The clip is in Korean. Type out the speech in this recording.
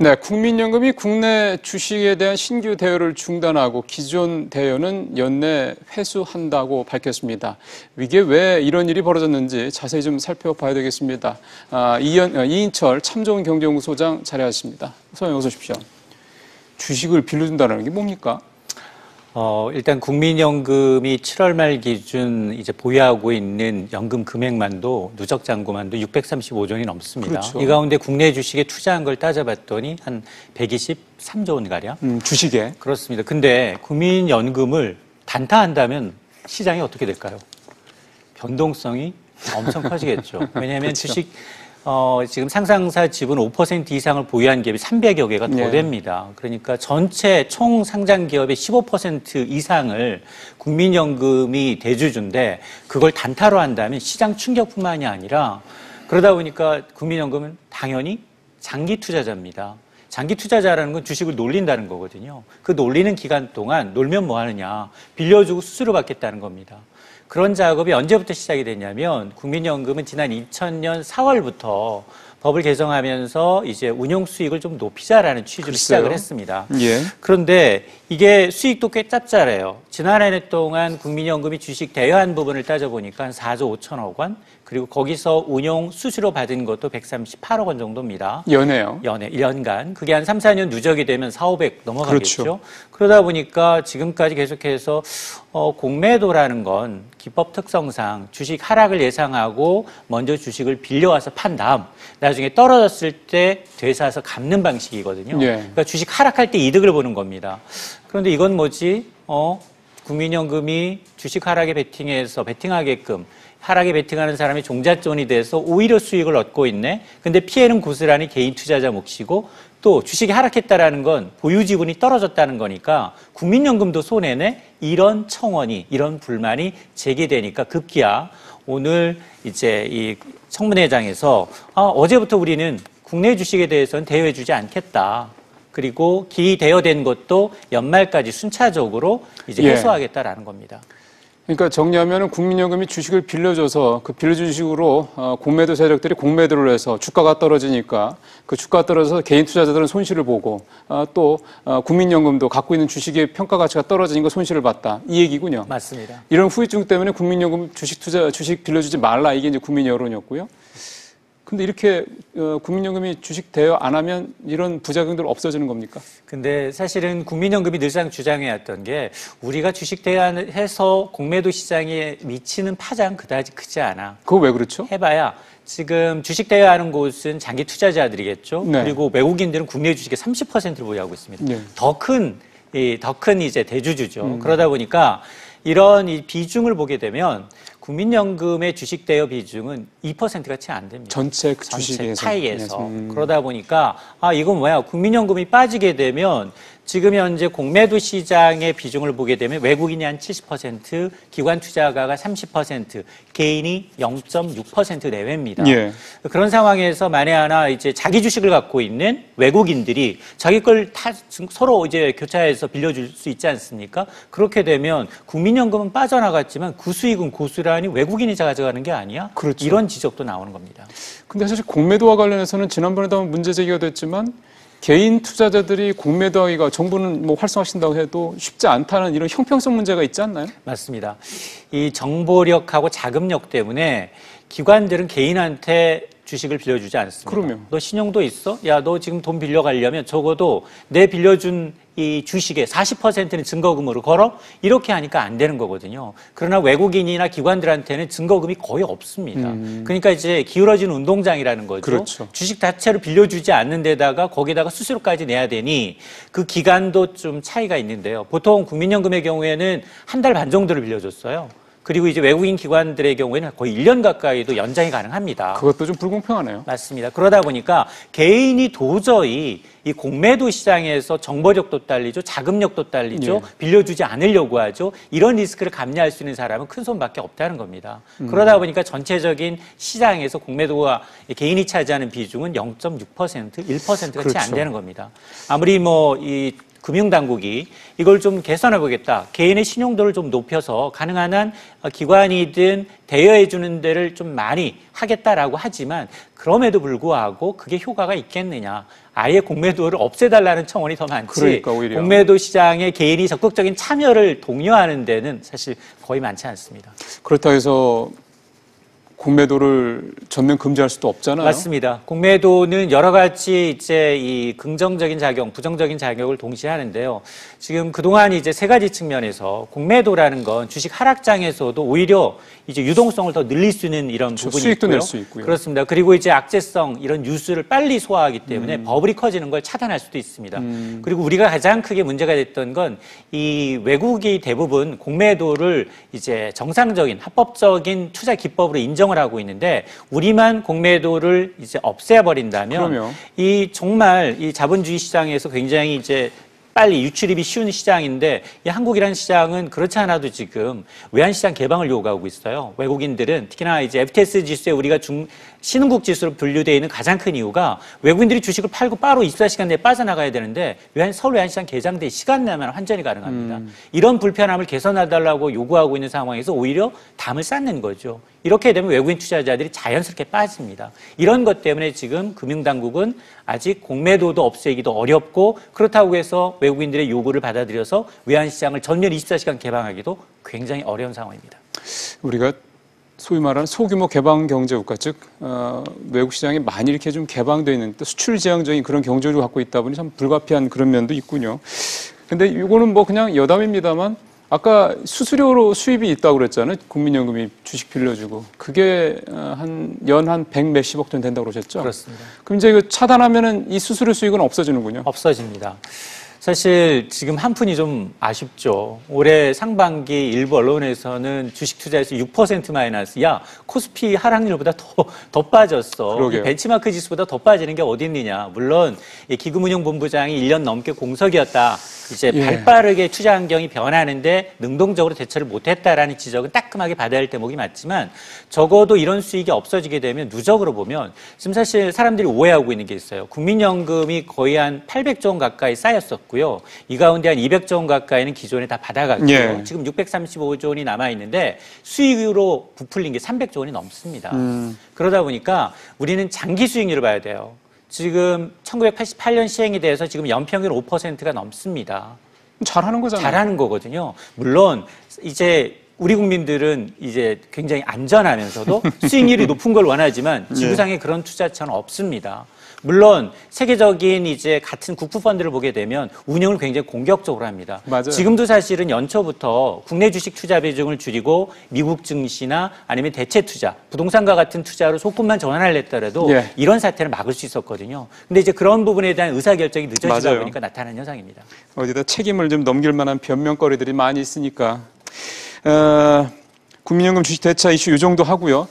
네, 국민연금이 국내 주식에 대한 신규 대여를 중단하고 기존 대여는 연내 회수한다고 밝혔습니다. 이게 왜 이런 일이 벌어졌는지 자세히 좀 살펴봐야 되겠습니다. 이인철 참좋은경제연구소장 자리하셨습니다. 소장님 어서 오십시오. 주식을 빌려준다는 게 뭡니까? 일단 국민연금이 7월 말 기준 이제 보유하고 있는 연금 금액만도 누적 잔고만도 635조 원이 넘습니다. 그렇죠. 이 가운데 국내 주식에 투자한 걸 따져봤더니 한 123조 원 가량. 주식에. 그렇습니다. 근데 국민연금을 단타한다면 시장이 어떻게 될까요? 변동성이 엄청 커지겠죠. 왜냐하면 그렇죠. 주식 지금 상장사 지분 5% 이상을 보유한 기업이 300여 개가 더 됩니다. 그러니까 전체 총 상장 기업의 15% 이상을 국민연금이 대주주인데 그걸 단타로 한다면 시장 충격뿐만이 아니라 그러다 보니까 국민연금은 당연히 장기 투자자입니다. 장기 투자자라는 건 주식을 놀린다는 거거든요. 그 놀리는 기간 동안 놀면 뭐 하느냐. 빌려주고 수수료 받겠다는 겁니다. 그런 작업이 언제부터 시작이 됐냐면 국민연금은 지난 2000년 4월부터 법을 개정하면서 이제 운용 수익을 좀 높이자라는 취지로 글쎄요. 시작을 했습니다. 예. 그런데 이게 수익도 꽤 짭짤해요. 지난 한 해 동안 국민연금이 주식 대여한 부분을 따져보니까 한 4조 5천억 원, 그리고 거기서 운용 수수료 받은 것도 138억 원 정도입니다. 연애요? 연간. 그게 한 3, 4년 누적이 되면 4, 500 넘어가겠죠. 그렇죠. 그러다 보니까 지금까지 계속해서 공매도라는 건 기법 특성상 주식 하락을 예상하고 먼저 주식을 빌려와서 판 다음 나중에 떨어졌을 때 되사서 갚는 방식이거든요. 예. 그러니까 주식 하락할 때 이득을 보는 겁니다. 그런데 이건 뭐지? 국민연금이 주식 하락에 베팅하게끔 하락에 베팅하는 사람이 종잣돈이 돼서 오히려 수익을 얻고 있네. 근데 피해는 고스란히 개인 투자자 몫이고 또 주식이 하락했다라는 건 보유 지분이 떨어졌다는 거니까 국민연금도 손해네. 이런 청원이, 이런 불만이 제기되니까 급기야 오늘 이제 이 청문회장에서 어제부터 우리는 국내 주식에 대해서는 대여해주지 않겠다. 그리고 기대여된 것도 연말까지 순차적으로 이제 해소하겠다라는 겁니다. 그러니까 정리하면 국민연금이 주식을 빌려줘서 그 빌려준 주식으로 공매도 세력들이 공매도를 해서 주가가 떨어지니까 그 주가가 떨어져서 개인 투자자들은 손실을 보고 또 국민연금도 갖고 있는 주식의 평가 가치가 떨어지니까 손실을 봤다. 이 얘기군요. 맞습니다. 이런 후유증 때문에 국민연금 주식 빌려주지 말라. 이게 이제 국민 여론이었고요. 근데 이렇게 국민연금이 주식 대여 안 하면 이런 부작용들 없어지는 겁니까? 근데 사실은 국민연금이 늘상 주장해왔던 게 우리가 주식 대여해서 공매도 시장에 미치는 파장 그다지 크지 않아. 그거 왜 그렇죠? 해봐야 지금 주식 대여하는 곳은 장기 투자자들이겠죠. 네. 그리고 외국인들은 국내 주식의 30%를 보유하고 있습니다. 네. 더 큰 이제 대주주죠. 그러다 보니까 이런 이 비중을 보게 되면 국민연금의 주식 대여 비중은 2%가 채 안 됩니다. 전체 주식에서. 파이에서. 그러다 보니까 이건 뭐야? 국민연금이 빠지게 되면 지금 현재 공매도 시장의 비중을 보게 되면 외국인이 한 70%, 기관 투자가가 30%, 개인이 0.6% 내외입니다. 예. 그런 상황에서 만에 하나 이제 자기 주식을 갖고 있는 외국인들이 자기 걸 서로 이제 교차해서 빌려줄 수 있지 않습니까? 그렇게 되면 국민연금은 빠져나갔지만 그 수익은 고스란히 외국인이 가져가는 게 아니야? 그렇죠. 이런 지적도 나오는 겁니다. 근데 사실 공매도와 관련해서는 지난번에도 한번 문제 제기가 됐지만 개인 투자자들이 공매도하기가 정부는 뭐 활성화하신다고 해도 쉽지 않다는 이런 형평성 문제가 있지 않나요? 맞습니다. 이 정보력하고 자금력 때문에 기관들은 개인한테 주식을 빌려주지 않습니다. 그럼요. 너 신용도 있어? 야, 너 지금 돈 빌려가려면 적어도 내 빌려준 이 주식의 40%는 증거금으로 걸어? 이렇게 하니까 안 되는 거거든요. 그러나 외국인이나 기관들한테는 증거금이 거의 없습니다. 그러니까 이제 기울어진 운동장이라는 거죠. 그렇죠. 주식 자체를 빌려주지 않는 데다가 거기다가 수수료까지 내야 되니 그 기간도 좀 차이가 있는데요. 보통 국민연금의 경우에는 한 달 반 정도를 빌려줬어요. 그리고 이제 외국인 기관들의 경우에는 거의 1년 가까이도 연장이 가능합니다. 그것도 좀 불공평하네요. 맞습니다. 그러다 보니까 개인이 도저히 이 공매도 시장에서 정보력도 딸리죠. 자금력도 딸리죠. 빌려주지 않으려고 하죠. 이런 리스크를 감내할 수 있는 사람은 큰 손밖에 없다는 겁니다. 그러다 보니까 전체적인 시장에서 공매도가 개인이 차지하는 비중은 0.6%, 1%가 채 안 그렇죠. 되는 겁니다. 아무리 뭐 이 금융당국이 이걸 좀 개선해 보겠다. 개인의 신용도를 좀 높여서 가능한 한 기관이든 대여해 주는 데를 좀 많이 하겠다라고 하지만 그럼에도 불구하고 그게 효과가 있겠느냐. 아예 공매도를 없애달라는 청원이 더 많지. 그러니까 오히려. 공매도 시장에 개인이 적극적인 참여를 독려하는 데는 사실 거의 많지 않습니다. 그렇다고 해서 공매도를 전면 금지할 수도 없잖아요. 맞습니다. 공매도는 여러 가지 이제 이 긍정적인 작용, 부정적인 작용을 동시에 하는데요. 지금 그동안 이제 세 가지 측면에서 공매도라는 건 주식 하락장에서도 오히려 이제 유동성을 더 늘릴 수 있는 이런 부분이 수익도 있고요. 낼 수 있고요. 그렇습니다. 그리고 이제 악재성 이런 뉴스를 빨리 소화하기 때문에 버블이 커지는 걸 차단할 수도 있습니다. 그리고 우리가 가장 크게 문제가 됐던 건 이 외국이 대부분 공매도를 이제 정상적인 합법적인 투자 기법으로 인정을 하고 있는데 우리만 공매도를 이제 없애버린다면 그럼요. 이 정말 이 자본주의 시장에서 굉장히 이제 빨리 유출입이 쉬운 시장인데 이 한국이라는 시장은 그렇지 않아도 지금 외환시장 개방을 요구하고 있어요. 외국인들은 특히나 이제 FTSE 지수에 우리가 신흥국 지수로 분류되어 있는 가장 큰 이유가 외국인들이 주식을 팔고 바로 24시간 내에 빠져나가야 되는데 서울 외환시장 개장돼 시간 내면 환전이 가능합니다. 이런 불편함을 개선해달라고 요구하고 있는 상황에서 오히려 담을 쌓는 거죠. 이렇게 되면 외국인 투자자들이 자연스럽게 빠집니다. 이런 것 때문에 지금 금융당국은 아직 공매도도 없애기도 어렵고 그렇다고 해서 외국인들의 요구를 받아들여서 외환시장을 전면 24시간 개방하기도 굉장히 어려운 상황입니다. 우리가 소위 말하는 소규모 개방 경제국가, 즉 외국 시장이 많이 이렇게 좀 개방되어 있는 또 수출 지향적인 그런 경제를 갖고 있다 보니 참 불가피한 그런 면도 있군요. 근데 이거는 뭐 그냥 여담입니다만 아까 수수료로 수입이 있다고 그랬잖아요. 국민연금이 주식 빌려주고 그게 연 100 몇십억 돈 된다고 그러셨죠? 그렇습니다. 그럼 이제 이거 차단하면은 이 수수료 수익은 없어지는군요. 없어집니다. 사실 지금 한푼이 좀 아쉽죠. 올해 상반기 일부 언론에서는 주식 투자에서 6% 마이너스. 야, 코스피 하락률보다 더 빠졌어. 그러게요. 이 벤치마크 지수보다 더 빠지는 게 어디 있느냐. 물론 이 기금운용본부장이 1년 넘게 공석이었다. 이제 예. 발빠르게 투자 환경이 변하는데 능동적으로 대처를 못했다라는 지적은 따끔하게 받아야 할 대목이 맞지만 적어도 이런 수익이 없어지게 되면 누적으로 보면 지금 사실 사람들이 오해하고 있는 게 있어요. 국민연금이 거의 한 800조 원 가까이 쌓였었고요. 이 가운데 한 200조 원 가까이는 기존에 다 받아갔고요. 예. 지금 635조 원이 남아있는데 수익으로 부풀린 게 300조 원이 넘습니다. 그러다 보니까 우리는 장기 수익률을 봐야 돼요. 지금 1988년 시행이 돼서 지금 연평균 5%가 넘습니다. 잘하는 거잖아요. 잘하는 거거든요. 물론 이제 우리 국민들은 이제 굉장히 안전하면서도 수익률이 높은 걸 원하지만 지구상에 그런 투자처는 없습니다. 물론 세계적인 이제 같은 국부펀드를 보게 되면 운영을 굉장히 공격적으로 합니다. 맞아요. 지금도 사실은 연초부터 국내 주식 투자 비중을 줄이고 미국 증시나 아니면 대체 투자, 부동산과 같은 투자로 소급만 전환을 했더라도 예. 이런 사태를 막을 수 있었거든요. 근데 이제 그런 부분에 대한 의사결정이 늦어지다 맞아요. 보니까 나타나는 현상입니다. 어디다 책임을 좀 넘길 만한 변명거리들이 많이 있으니까 국민연금 주식 대차 이슈 이 정도 하고요.